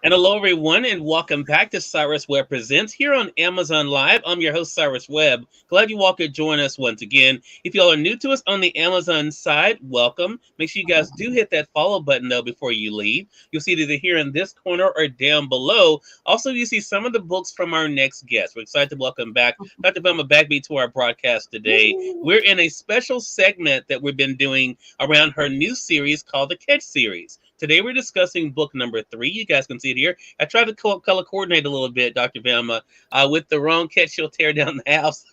And hello, everyone, and welcome back to Cyrus Webb Presents here on Amazon Live. I'm your host, Cyrus Webb. Glad you all could join us once again. If y'all are new to us on the Amazon side, welcome. Make sure you guys do hit that follow button, though, before you leave. You'll see it either here in this corner or down below. Also, you see some of the books from our next guest. We're excited to welcome back Dr. Velma Bagby to our broadcast today. We're in a special segment that we've been doing around her new series called the Catch Series. Today we're discussing book number 3. You guys can see it here. I tried to color coordinate a little bit, Dr. Velma. With the wrong catch, she'll tear down the house.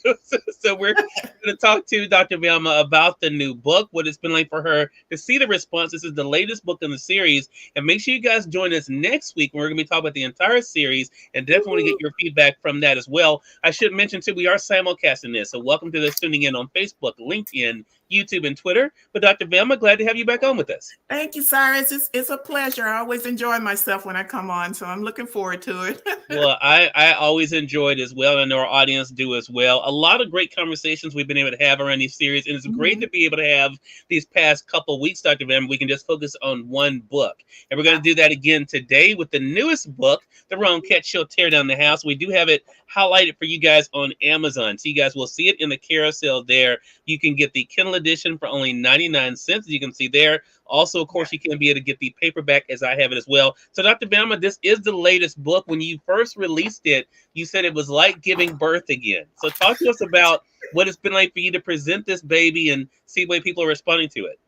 So we're going to talk to Dr. Velma about the new book, what it's been like for her to see the response. This is the latest book in the series. And make sure you guys join us next week when we're going to be talking about the entire series and definitely want to get your feedback from that as well. I should mention, too, we are simulcasting this. So welcome to those tuning in on Facebook, LinkedIn, YouTube, and Twitter. But Dr. Velma, glad to have you back on with us. Thank you, Cyrus. It's a pleasure. I always enjoy myself when I come on, so I'm looking forward to it. Well, I always enjoyed as well, and our audience do as well. A lot of great conversations we've been able to have around these series, and it's great to be able to have these past couple weeks, Dr. Van. We can just focus on one book. And we're going to do that again today with the newest book, The Wrong Catch She'll Tear Down the House. We do have it highlighted for you guys on Amazon. So you guys will see it in the carousel there. You can get the Kindle edition for only 99 cents, as you can see there. Also, of course, you can be able to get the paperback as I have it as well. So, Dr. Velma, this is the latest book. When you first released it, you said it was like giving birth again. So talk to us about what it's been like for you to present this baby and see the way people are responding to it.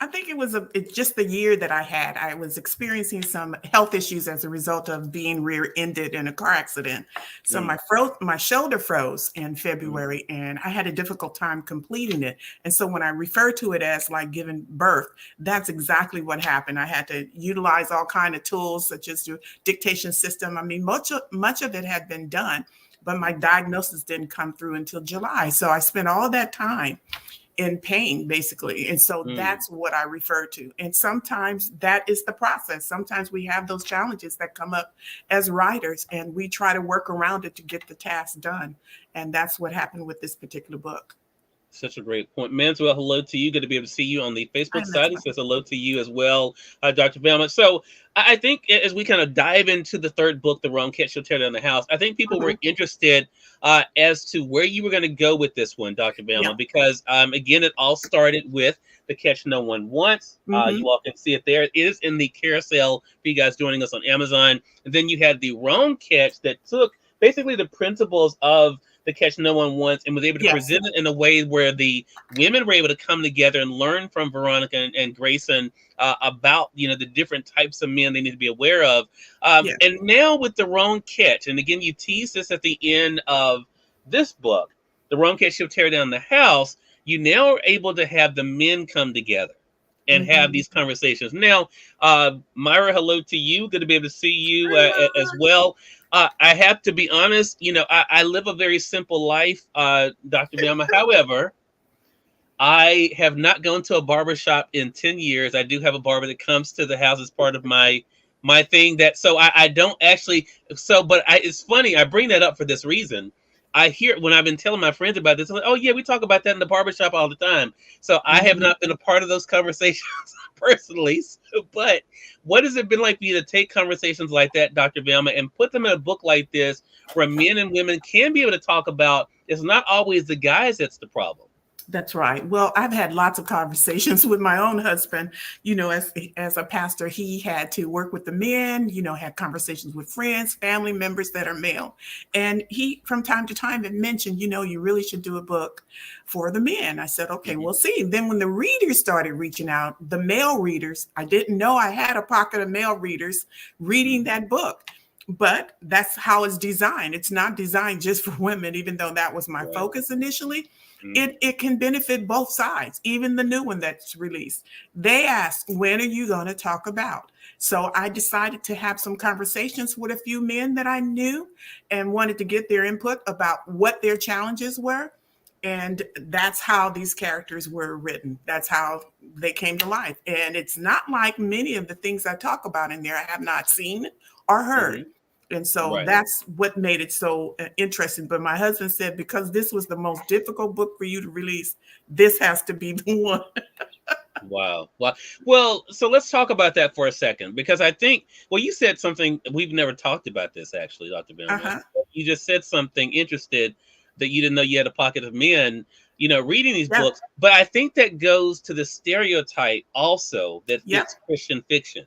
I think it's just the year that I had. I was experiencing some health issues as a result of being rear-ended in a car accident. So my shoulder froze in February, and I had a difficult time completing it. And so when I refer to it as like giving birth, that's exactly what happened. I had to utilize all kinds of tools, such as the dictation system. I mean, much of it had been done, but my diagnosis didn't come through until July. So I spent all that time in pain, basically. And so that's what I refer to. And sometimes that is the process. Sometimes we have those challenges that come up as writers, and we try to work around it to get the task done. And that's what happened with this particular book. Such a great point. Manswell, hello to you. Good to be able to see you on the Facebook side. It says hello to you as well, Dr. Velma. So I think as we kind of dive into the third book, The Wrong Catch She'll Tear Down the House, I think people were interested as to where you were going to go with this one, Dr. Velma, because, again, it all started with The Catch No One Wants. You all can see it there. It is in the carousel for you guys joining us on Amazon. And then you had The Wrong Catch that took basically the principles of The Catch No One Wants and was able to present it in a way where the women were able to come together and learn from Veronica and Grayson about, the different types of men they need to be aware of. And now with The Wrong Catch, and again, you tease this at the end of this book, The Wrong Catch She'll Tear Down the House, you now are able to have the men come together and have these conversations. Now, Myra, hello to you. Good to be able to see you as well. I have to be honest, I live a very simple life, Dr. Velma. However, I have not gone to a barbershop in 10 years. I do have a barber that comes to the house as part of my thing. So I don't actually. But it's funny. I bring that up for this reason. I hear when I've been telling my friends about this, I'm like, oh yeah, we talk about that in the barbershop all the time. So I have not been a part of those conversations personally. But what has it been like for you to take conversations like that, Dr. Velma, and put them in a book like this where men and women can be able to talk about it's not always the guys that's the problem? That's right. Well, I've had lots of conversations with my own husband. As a pastor, he had to work with the men, had conversations with friends, family members that are male. And he, from time to time, had mentioned, you really should do a book for the men. I said, okay, we'll see. Then when the readers started reaching out, the male readers, I didn't know I had a pocket of male readers reading that book. But that's how it's designed. It's not designed just for women, even though that was my focus initially. It can benefit both sides, even the new one that's released. They asked, when are you going to talk about? So I decided to have some conversations with a few men that I knew and wanted to get their input about what their challenges were. And that's how these characters were written. That's how they came to life. And it's not like many of the things I talk about in there I have not seen or heard. And so that's what made it so interesting. But my husband said, because this was the most difficult book for you to release, this has to be the one. Wow. Well, so let's talk about that for a second, because I think, well, you said something, we've never talked about this actually, Dr. Bellman. Uh-huh. You just said something interested, that you didn't know you had a pocket of men, reading these Yeah. books. But I think that goes to the stereotype also that Yep. fits Christian fiction.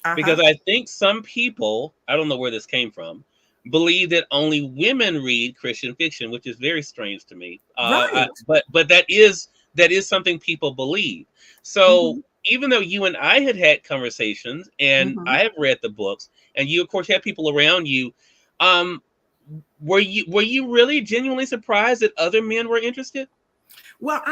Uh-huh. Because I think some people, I don't know where this came from, believe that only women read Christian fiction, which is very strange to me. Right. But that is something people believe. So Hmm. even though you and I had had conversations, and Hmm. I have read the books, and you of course had people around you, um, were you really genuinely surprised that other men were interested? Well,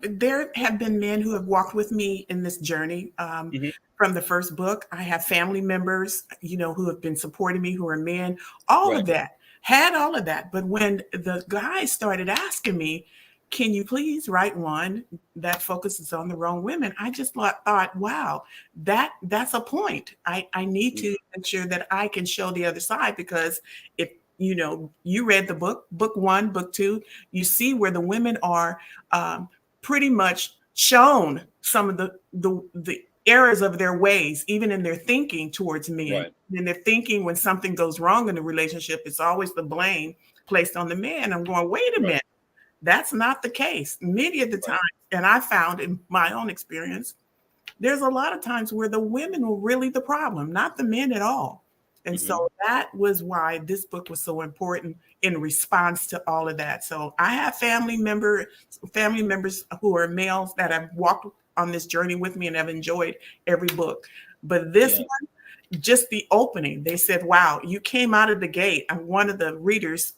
there have been men who have walked with me in this journey. Hmm. From the first book, I have family members, who have been supporting me, who are men, all of Right. that, had all of that. But when the guys started asking me, can you please write one that focuses on the wrong women? I just thought, wow, that's a point. I need Mm. to make sure that I can show the other side, because if you read the book one, book two, you see where the women are pretty much shown some of the errors of their ways, even in their thinking towards men. Right. In their thinking, when something goes wrong in the relationship, it's always the blame placed on the man. I'm going, wait a Right. minute, that's not the case. Many of the Right. time, and I found in my own experience, there's a lot of times where the women were really the problem, not the men at all. And Hmm. so that was why this book was so important in response to all of that. So I have family members who are males that have walked on this journey with me and have enjoyed every book. But this Yeah. just the opening, they said, wow, you came out of the gate. And one of the readers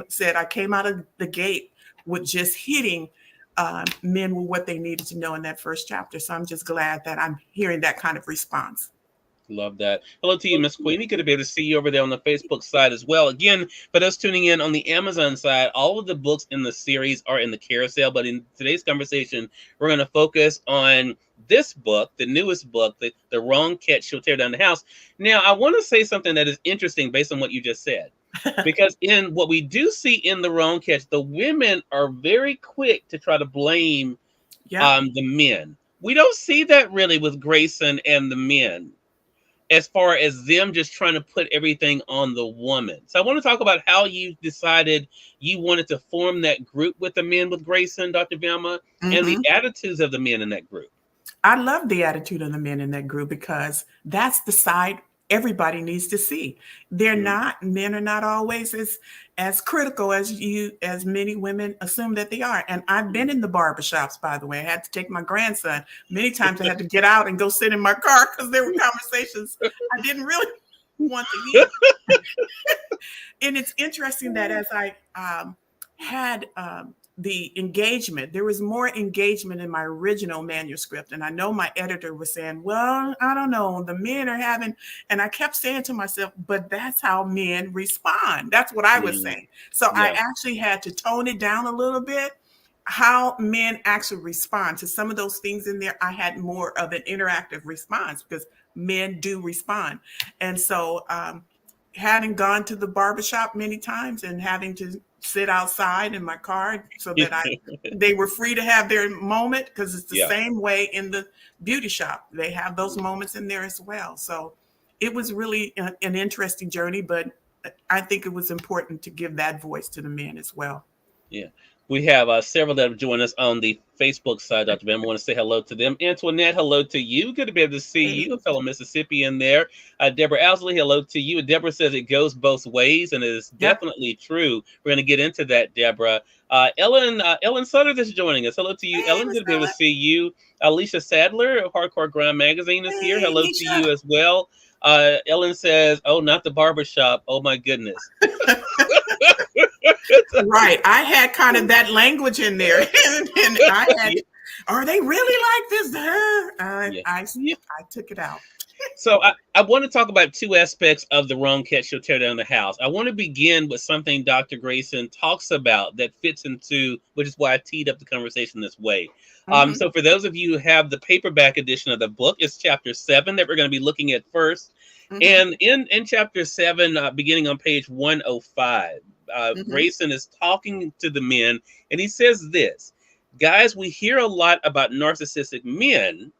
said, I came out of the gate with just hitting men with what they needed to know in that first chapter. So I'm just glad that I'm hearing that kind of response. Love that. Hello to you, Miss Queenie. Good to be able to see you over there on the Facebook side as well. Again, for those tuning in on the Amazon side, all of the books in the series are in the carousel. But in today's conversation, we're going to focus on this book, the newest book, the Wrong Catch She'll Tear Down the House. Now, I want to say something that is interesting based on what you just said. Because in what we do see in the Wrong Catch, the women are very quick to try to blame Yep. the men. We don't see that really with Grayson and the men, as far as them just trying to put everything on the woman. So I want to talk about how you decided you wanted to form that group with the men with Grayson, Dr. Velma, and the Hmm. attitudes of the men in that group. I love the attitude of the men in that group, because that's the side everybody needs to see. Mm. Men are not always as critical as many women assume that they are. And I've been in the barbershops, by the way. I had to take my grandson. Many times I had to get out and go sit in my car because there were conversations I didn't really want to hear. And it's interesting that as I had the engagement, there was more engagement in my original manuscript. And I know my editor was saying, well, I don't know, the men are having, and I kept saying to myself, but that's how men respond. That's what I was Mm. saying. So I Yeah. actually had to tone it down a little bit. How men actually respond to some of those things in there, I had more of an interactive response, because men do respond. And so, having gone to the barbershop many times and having to sit outside in my car so that they were free to have their moment, because it's the Yeah. same way in the beauty shop. They have those moments in there as well. So it was really an interesting journey, but I think it was important to give that voice to the men as well. Yeah. We have several that have joined us on the Facebook side, Dr. Ben. I want to say hello to them. Antoinette, hello to you. Good to be able to see Hey, you, a fellow Mississippian there. Deborah Owsley, hello to you. Deborah says it goes both ways, and it is yep. definitely true. We're going to get into that, Deborah. Ellen Sutter is joining us. Hello to you, Hey, Ellen. Miss Good to be able to Ellen. see you. Alicia Sadler of Hardcore Grind Magazine is here. Hey, Hello to Alicia. you as well. Ellen says, oh, not the barbershop. Oh, my goodness. Right. I had kind of that language in there. And I had, are they really like this? Yeah. I took it out. So I want to talk about two aspects of the Wrong Catch She'll Tear Down the House. I want to begin with something Dr. Grayson talks about that fits into, which is why I teed up the conversation this way. Hmm. So for those of you who have the paperback edition of the book, it's chapter 7 that we're going to be looking at first. Hmm. And in chapter 7, beginning on page 105, Hmm. Grayson is talking to the men, and he says this. Guys, we hear a lot about narcissistic men,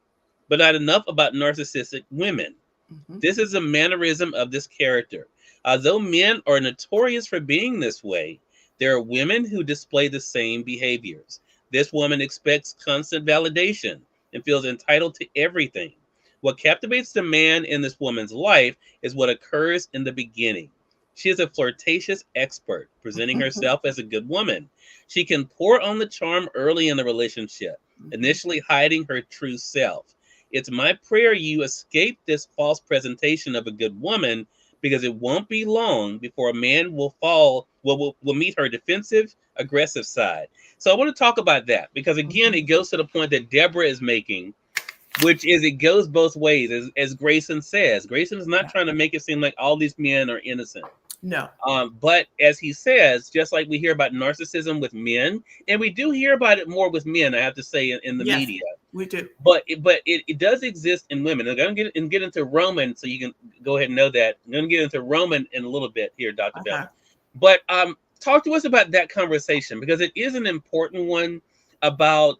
but not enough about narcissistic women. Mhm. This is a mannerism of this character. Although men are notorious for being this way, there are women who display the same behaviors. This woman expects constant validation and feels entitled to everything. What captivates the man in this woman's life is what occurs in the beginning. She is a flirtatious expert, presenting herself as a good woman. She can pour on the charm early in the relationship, Mhm. initially hiding her true self. It's my prayer you escape this false presentation of a good woman, because it won't be long before a man will will meet her defensive, aggressive side. So I want to talk about that because again, Mhm. it goes to the point that Deborah is making, which is it goes both ways. As Grayson says, Grayson is not Yeah. trying to make it seem like all these men are innocent. No. But as he says, just like we hear about narcissism with men, and we do hear about it more with men, I have to say, in the Yes, media, we do. but it does exist in women. I'm going to get into Roman, so you can go ahead and know that. I'm going to get into Roman in a little bit here, Dr. Uh-huh. Velma. But talk to us about that conversation because it is an important one about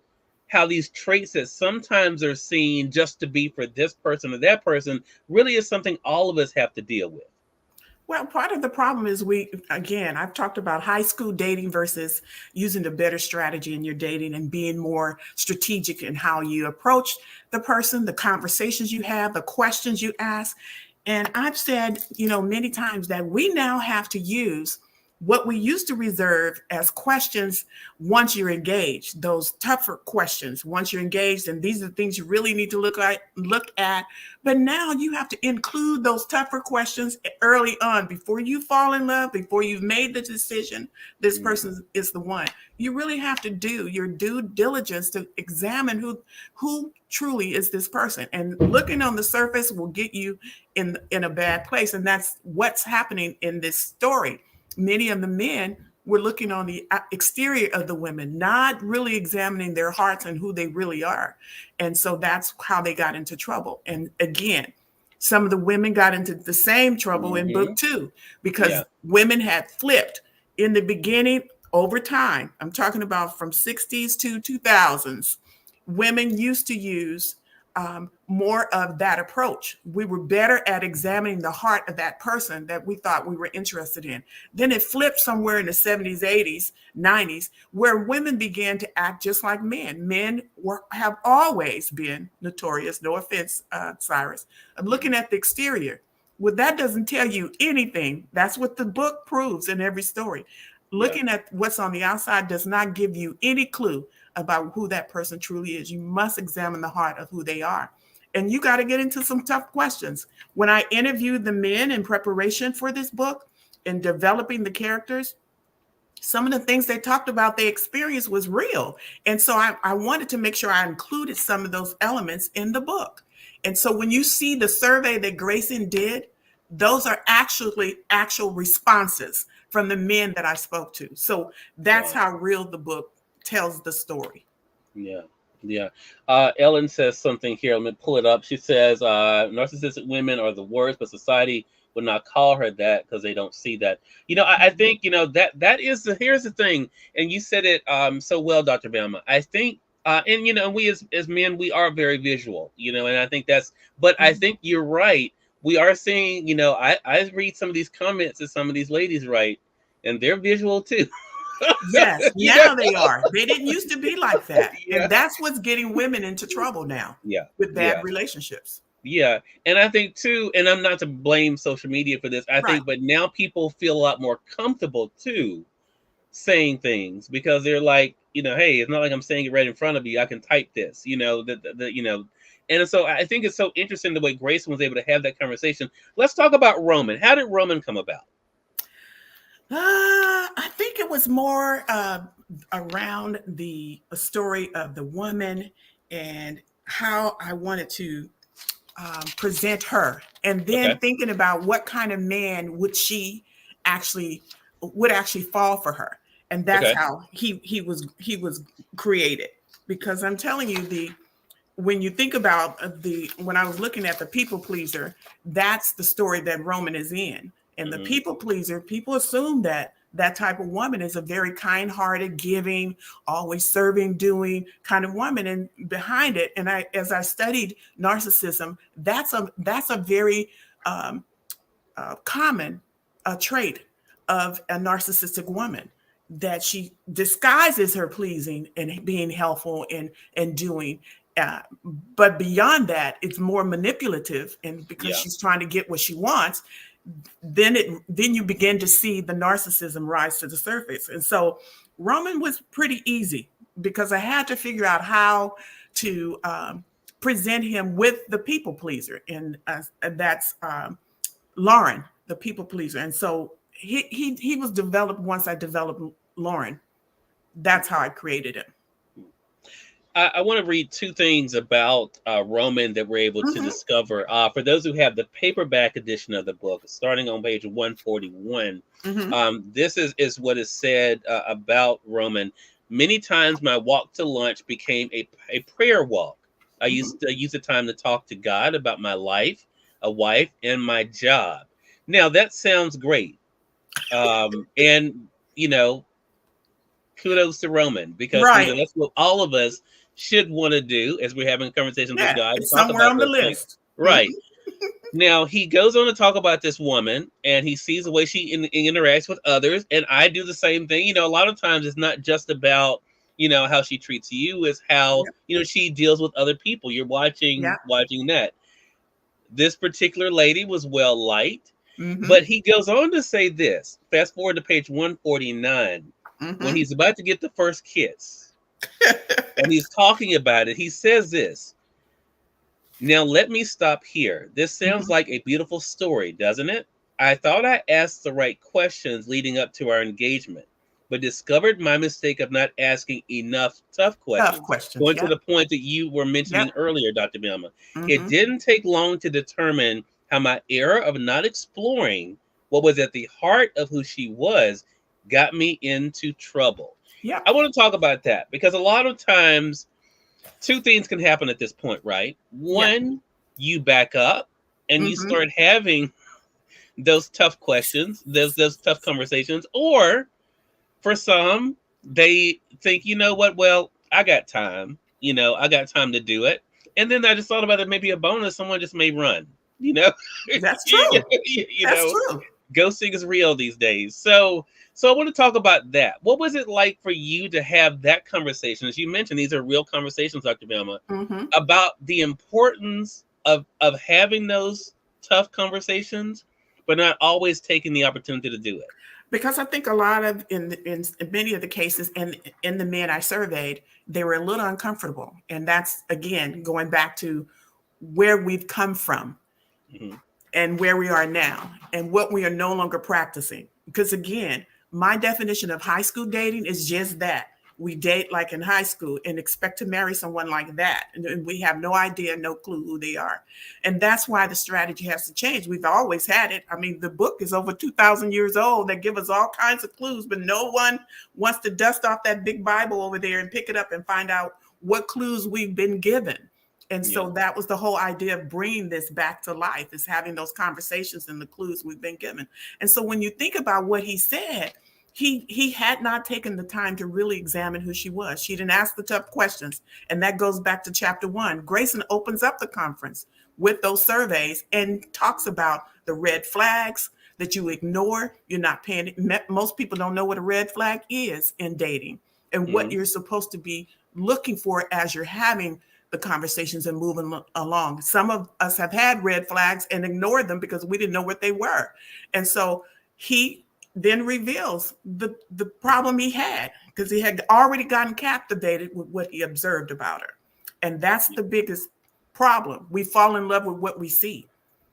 how these traits that sometimes are seen just to be for this person or that person really is something all of us have to deal with. Well, part of the problem is again, I've talked about high school dating versus using the better strategy in your dating and being more strategic in how you approach the person, the conversations you have, the questions you ask. And I've said, many times that we now have to use what we used to reserve as questions once you're engaged, those tougher questions once you're engaged. And these are the things you really need to look at. But now you have to include those tougher questions early on before you fall in love, before you've made the decision this Mhm. person is the one. You really have to do your due diligence to examine who truly is this person. And looking on the surface will get you in a bad place. And that's what's happening in this story. Many of the men were looking on the exterior of the women, not really examining their hearts and who they really are. And so that's how they got into trouble. And again, some of the women got into the same trouble in book Mhm. two because Yeah. women had flipped in the beginning over time. I'm talking about from 60s to 2000s. Women used to use more of that approach. We were better at examining the heart of that person that we thought we were interested in. Then it flipped somewhere in the 70s, 80s, 90s, where women began to act just like men. Men have always been notorious, no offense, Cyrus, of Mhm. looking at the exterior. Well, that doesn't tell you anything. That's what the book proves in every story. Yeah. Looking at what's on the outside does not give you any clue about who that person truly is. You must examine the heart of who they are. And you got to get into some tough questions. When I interviewed the men in preparation for this book and developing the characters, some of the things they talked about they experienced was real. And so I wanted to make sure I included some of those elements in the book. And so when you see the survey that Grayson did, those are actually actual responses from the men that I spoke to. So that's Wow. how real the book tells the story. Yeah. Yeah. Ellen says something here. Let me pull it up. She says, narcissistic women are the worst, but society would not call her that because they don't see that. I think, that is here's the thing. And you said it so well, Dr. Bama. I think, and, we as men, we are very visual, and I think but I Mhm. think you're right. We are seeing, I read some of these comments that some of these ladies write, and they're visual too. Yes, you know? now they are. They didn't used to be like that. Yeah. And that's what's getting women into trouble now Yeah. with Yeah. bad relationships. Yeah, and I think too, and I'm not to blame social media for this. I Right. think, but now people feel a lot more comfortable too saying things because they're like, hey, it's not like I'm saying it right in front of you. I can type this, and so I think it's so interesting the way Grayson was able to have that conversation. Let's talk about Roman. How did Roman come about? I think it was more around the story of the woman and how I wanted to present her, and then Okay, thinking about what kind of man actually would actually fall for her, and that's okay, how he was created. Because I'm telling you, the when you think about when I was looking at the people pleaser, that's the story that Roman is in. And the hmm people pleaser, people assume that that type of woman is a very kind-hearted, giving, always serving, doing kind of woman. And behind it, and as I studied narcissism, that's a very common trait of a narcissistic woman, that she disguises her pleasing and being helpful and doing. Uh, but beyond that, it's more manipulative, and because Yeah. she's trying to get what she wants, then you begin to see the narcissism rise to the surface. And so Roman was pretty easy, because I had to figure out how to present him with the people pleaser, and that's Lauren, the people pleaser. And so he was developed once I developed Lauren. That's how I created him. I want to read two things about Roman that we're able to Mm-hmm. discover. For those who have the paperback edition of the book, starting on page 141, Mm-hmm. this is what is said about Roman. Many times my walk to lunch became a prayer walk. I Mm-hmm. used to use the time to talk to God about my life, a wife, and my job. Now, that sounds great. And, you know, kudos to Roman, because Right. that's what all of us should want to do as we're having conversations with Yeah, God to it's talk somewhere about on the those things. list. Right. Now he goes on to talk about this woman, and he sees the way she interacts with others, and I do the same thing. A lot of times it's not just about how she treats you; it's how Yep. she deals with other people. You're Yeah. watching that. This particular lady was well liked, Mm-hmm. but he goes on to say this. Fast forward to page 149, when Mm-hmm. he's about to get the first kiss, and he's talking about it. He says this. Now, let me stop here. This sounds Mm-hmm. like a beautiful story, doesn't it? I thought I asked the right questions leading up to our engagement, but discovered my mistake of not asking enough tough Tough questions. questions. Going to Yep. the point that you were mentioning Yep. earlier, Dr. Velma, it Mm-hmm. didn't take long to determine how my error of not exploring what was at the heart of who she was got me into trouble. Yep. I want to talk about that because a lot of times two things can happen at this point, right? Yep. One, you back up and you Mm-hmm. start having those tough questions, those tough conversations, or for some, they think, you know what, well, I got time, I got time to do it. And then I just thought about it, maybe a bonus, someone just may run, you know, That's you, true. you That's know, true. ghosting is real these days. So I want to talk about that. What was it like for you to have that conversation? As you mentioned, these are real conversations, Dr. Velma, Mm-hmm. about the importance of having those tough conversations, but not always taking the opportunity to do it. Because I think a lot of in many of the cases, and in the men I surveyed, they were a little uncomfortable, and that's again going back to where we've come from Hmm. and where we are now and what we are no longer practicing. Because again, my definition of high school dating is just that. We date like in high school and expect to marry someone like that. And we have no idea, no clue who they are. And that's why the strategy has to change. We've always had it. I mean, the book is over 2,000 years old that give us all kinds of clues, but no one wants to dust off that big Bible over there and pick it up and find out what clues we've been given. And Yeah. so that was the whole idea of bringing this back to life, is having those conversations and the clues we've been given. And so when you think about what he said, he had not taken the time to really examine who she was. She didn't ask the tough questions. And that goes back to chapter 1. Grayson opens up the conference with those surveys and talks about the red flags that you ignore. You're not paying. Most people don't know what a red flag is in dating and what Hmm. you're supposed to be looking for as you're having the conversations and moving along. Some of us have had red flags and ignored them because we didn't know what they were. And so he then reveals the problem he had, because he had already gotten captivated with what he observed about her. And that's the biggest problem. We fall in love with what we see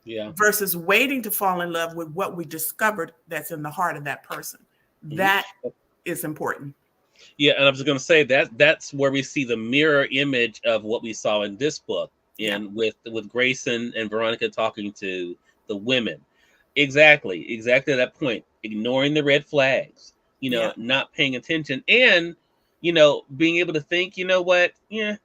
Yeah. versus waiting to fall in love with what we discovered that's in the heart of that person. Hmm. That is important. Yeah, and I was going to say that's where we see the mirror image of what we saw in this book, Yeah. and with Grayson and Veronica talking to the women. Exactly that point. Ignoring the red flags, Yeah. not paying attention, and being able to think, you know what? Yeah,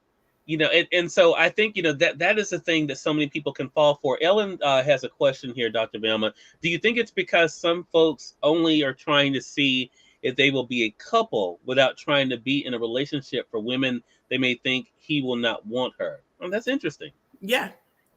And so I think that is the thing that so many people can fall for. Ellen has a question here, Dr. Velma. Do you think it's because some folks only are trying to see if they will be a couple without trying to be in a relationship? For women, they may think he will not want her. Oh, that's interesting. Yeah.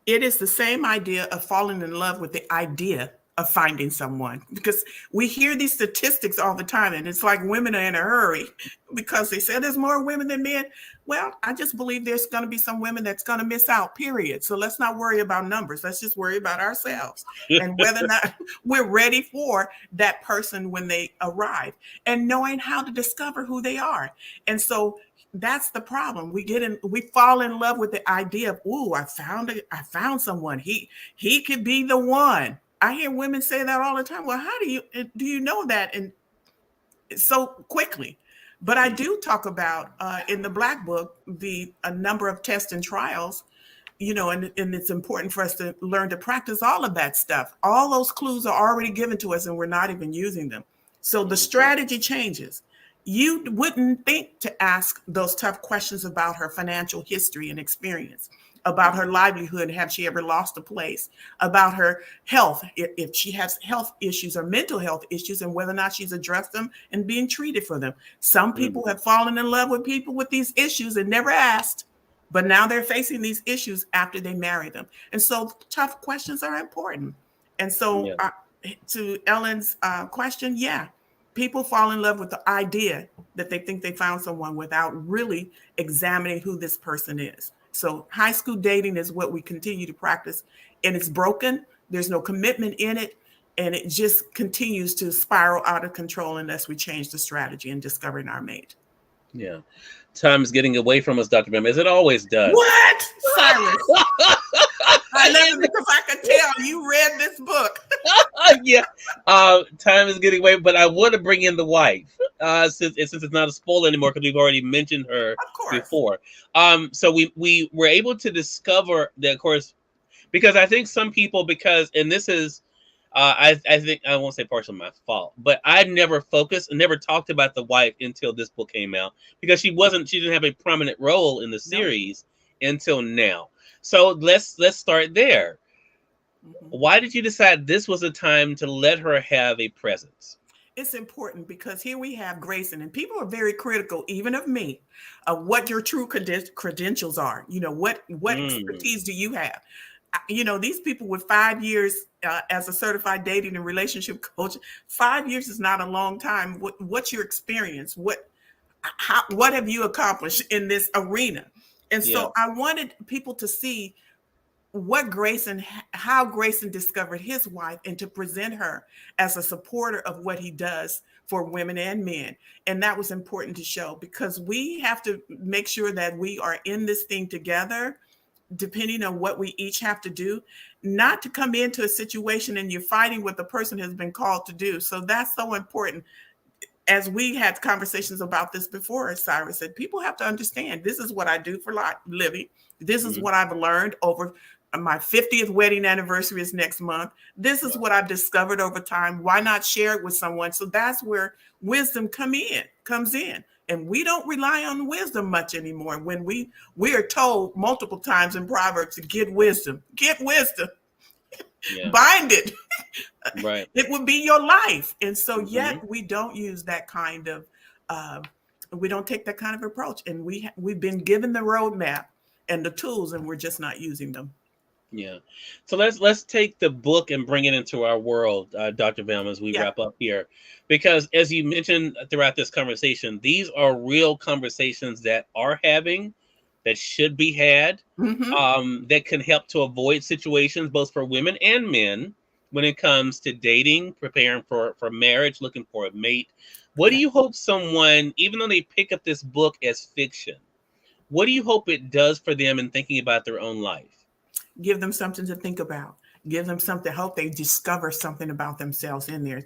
It is the same idea of falling in love with the idea of finding someone, because we hear these statistics all the time, and it's like women are in a hurry because they say there's more women than men. Well, I just believe there's going to be some women that's going to miss out, period. So let's not worry about numbers. Let's just worry about ourselves and whether or not we're ready for that person when they arrive, and knowing how to discover who they are. And so that's the problem. We fall in love with the idea of, "Ooh, I found someone. He could be the one." I hear women say that all the time. Well, how do you know that? And so quickly. But I do talk about in the Black Book the a number of tests and trials, and it's important for us to learn to practice all of that stuff. All those clues are already given to us, and we're not even using them. So the strategy changes. You wouldn't think to ask those tough questions about her financial history and experience, about her livelihood, have she ever lost a place, about her health, if she has health issues or mental health issues, and whether or not she's addressed them and being treated for them. Some people have fallen in love with people with these issues and never asked, but now they're facing these issues after they marry them. And so tough questions are important. And so Yeah. to Ellen's question, yeah, people fall in love with the idea that they think they found someone without really examining who this person is. So high school dating is what we continue to practice, and it's broken. There's no commitment in it, and it just continues to spiral out of control unless we change the strategy in discovering our mate. Yeah. Time is getting away from us, Dr. Bim, as it always does. What, Cyrus? I love it because I could tell you read this book. Yeah. Time is getting away, but I want to bring in the wife, since it's not a spoiler anymore because we've already mentioned her Of course. before. So we were able to discover that, of course, because I think some people, and this is, I think I won't say partially my fault, but I never focused and never talked about the wife until this book came out, because she didn't have a prominent role in the No. series until now. So let's start there. Mhm. Why did you decide this was a time to let her have a presence? It's important because here we have Grayson, and people are very critical, even of me, of what your true credentials are. What Mm, expertise do you have? These people with 5 years as a certified dating and relationship coach, 5 years is not a long time. What's your experience? What have you accomplished in this arena? And yeah, so I wanted people to see how Grayson discovered his wife, and to present her as a supporter of what he does for women and men. And that was important to show, because we have to make sure that we are in this thing together, depending on what we each have to do, not to come into a situation and you're fighting what the person has been called to do. So that's so important. As we had conversations about this before, as Cyrus said, people have to understand this is what I do for living. This is mhm, what I've learned over my 50th wedding anniversary is next month. This is wow, what I've discovered over time. Why not share it with someone? So that's where wisdom comes in. And we don't rely on wisdom much anymore. When we are told multiple times in Proverbs to get wisdom, yeah, bind it. right, It would be your life. And so hmm, yet we don't use that kind of uh, we don't take that kind of approach. And we've been given the roadmap and the tools, and we're just not using them. yeah. So let's take the book and bring it into our world, Dr. Velma, as we Yeah. wrap up here, because as you mentioned throughout this conversation, these are real conversations that are having, that should be had, Hmm. that can help to avoid situations both for women and men when it comes to dating, preparing for marriage, looking for a mate. What do Yeah. you hope someone, even though they pick up this book as fiction, what do you hope it does for them in thinking about their own life? Give them something to think about. Give them something. Hope they discover something about themselves in there.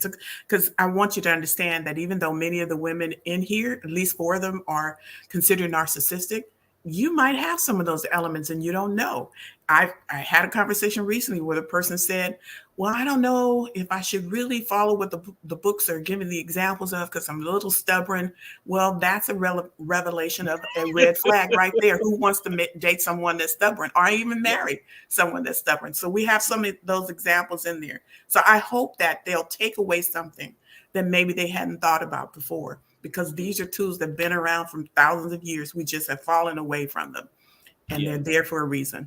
Because I want you to understand that even though many of the women in here, at least four of them, are considered narcissistic, you might have some of those elements and you don't know. I had a conversation recently where the person said, well, I don't know if I should really follow what the books are giving the examples of because I'm a little stubborn. Well, that's a revelation of a red flag right there. Who wants to date someone that's stubborn or even marry someone that's stubborn? So we have some of those examples in there. So I hope that they'll take away something that maybe they hadn't thought about before, because these are tools that have been around for thousands of years. We just have fallen away from them, and they're there for a reason.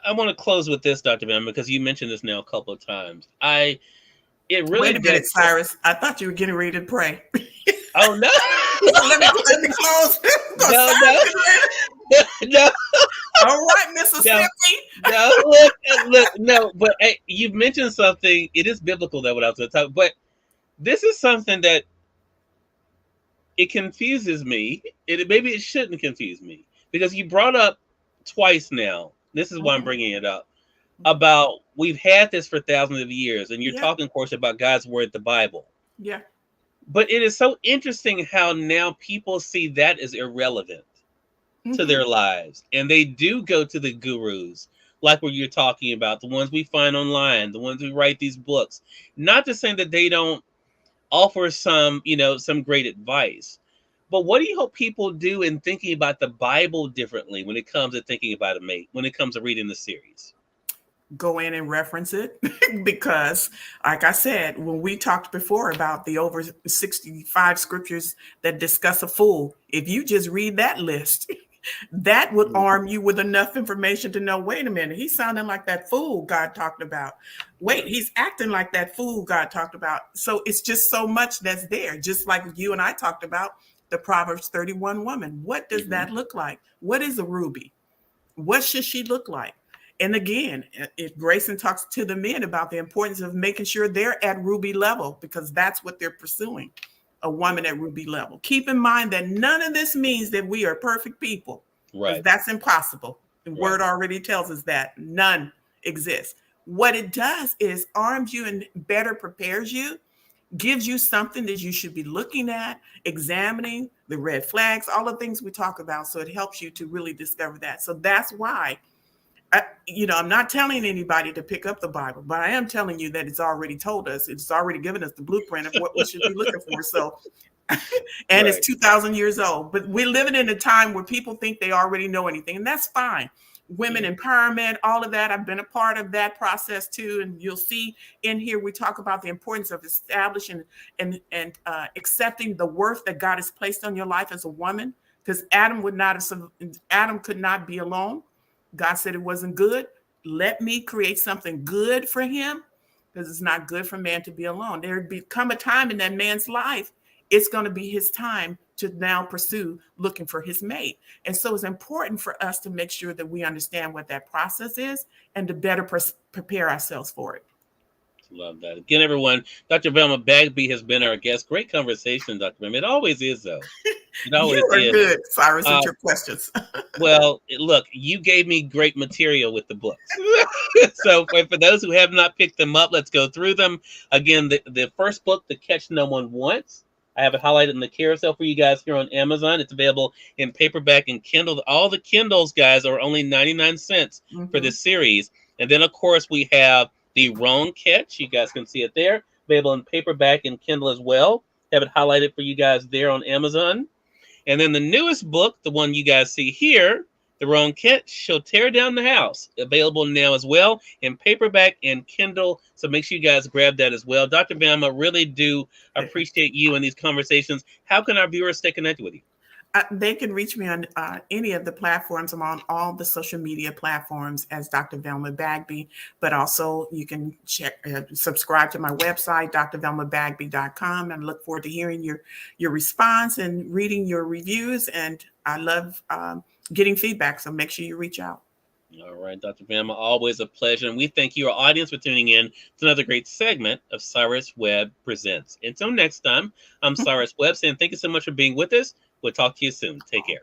I want to close with this, Dr. Van, because you mentioned this now a couple of times. It really Wait a minute, Cyrus. I thought you were getting ready to pray. Oh no! let me close. No. All right, Mississippi. Look, no. But hey, you mentioned something. It is biblical, that what I was going to talk. But this is something that it confuses me. Maybe it shouldn't confuse me, because you brought up twice now. This is why I'm bringing it up. About we've had this for thousands of years, and you're talking, of course, about God's word, the Bible. Yeah. But it is so interesting how now people see that as irrelevant to their lives, and they do go to the gurus, like what you're talking about, the ones we find online, the ones who write these books. Not to say that they don't offer some great advice, but what do you hope people do in thinking about the Bible differently when it comes to thinking about a mate, when it comes to reading the series? Go in and reference it because, like I said, when we talked before about the over 65 scriptures that discuss a fool, if you just read that list, that would arm you with enough information to know, wait a minute, he's sounding like that fool God talked about. Wait, he's acting like that fool God talked about. So it's just so much that's there, just like you and I talked about the Proverbs 31 woman. What does that look like? What is a ruby? What should she look like? And again, if Grayson talks to the men about the importance of making sure they're at ruby level, because that's what they're pursuing, a woman at ruby level. Keep in mind that none of this means that we are perfect people. Right. That's impossible. The word already tells us that none exists. What it does is arms you and better prepares you, gives you something that you should be looking at, examining the red flags, all the things we talk about. So it helps you to really discover that. So that's why, I'm not telling anybody to pick up the Bible, but I am telling you that it's already told us, it's already given us the blueprint of what we should be looking for. So, and it's 2,000 years old, but we're living in a time where people think they already know anything, and that's fine. Women empowerment, all of that. I've been a part of that process too. And you'll see in here, we talk about the importance of establishing and accepting the worth that God has placed on your life as a woman, because Adam could not be alone. God said it wasn't good. Let me create something good for him, because it's not good for man to be alone. There become a time in that man's life, it's going to be his time to now pursue looking for his mate. And so it's important for us to make sure that we understand what that process is and to better prepare ourselves for it. Love that. Again, everyone, Dr. Velma Bagby has been our guest. Great conversation, Dr. Velma. It always is, though. It always is. Good, Cyrus, with your questions. Well, look, you gave me great material with the books. So for those who have not picked them up, let's go through them. Again, the first book, The Catch No One Wants, I have it highlighted in the carousel for you guys here on Amazon. It's available in paperback and Kindle. All the Kindles, guys, are only 99 cents for this series. And then, of course, we have The Wrong Catch. You guys can see it there. Available in paperback and Kindle as well. Have it highlighted for you guys there on Amazon. And then the newest book, the one you guys see here, The Wrong Catch, She'll Tear Down the House. Available now as well in paperback and Kindle. So make sure you guys grab that as well. Dr. Velma, really do appreciate you in these conversations. How can our viewers stay connected with you? They can reach me on any of the platforms. I'm on all the social media platforms as Dr. Velma Bagby, but also you can subscribe to my website, drvelmabagby.com, and look forward to hearing your response and reading your reviews. And I love getting feedback, so make sure you reach out. All right, Dr. Velma, always a pleasure. And we thank you, our audience, for tuning in to another great segment of Cyrus Webb Presents. Until next time, I'm Cyrus Webb saying thank you so much for being with us. We'll talk to you soon. Take care.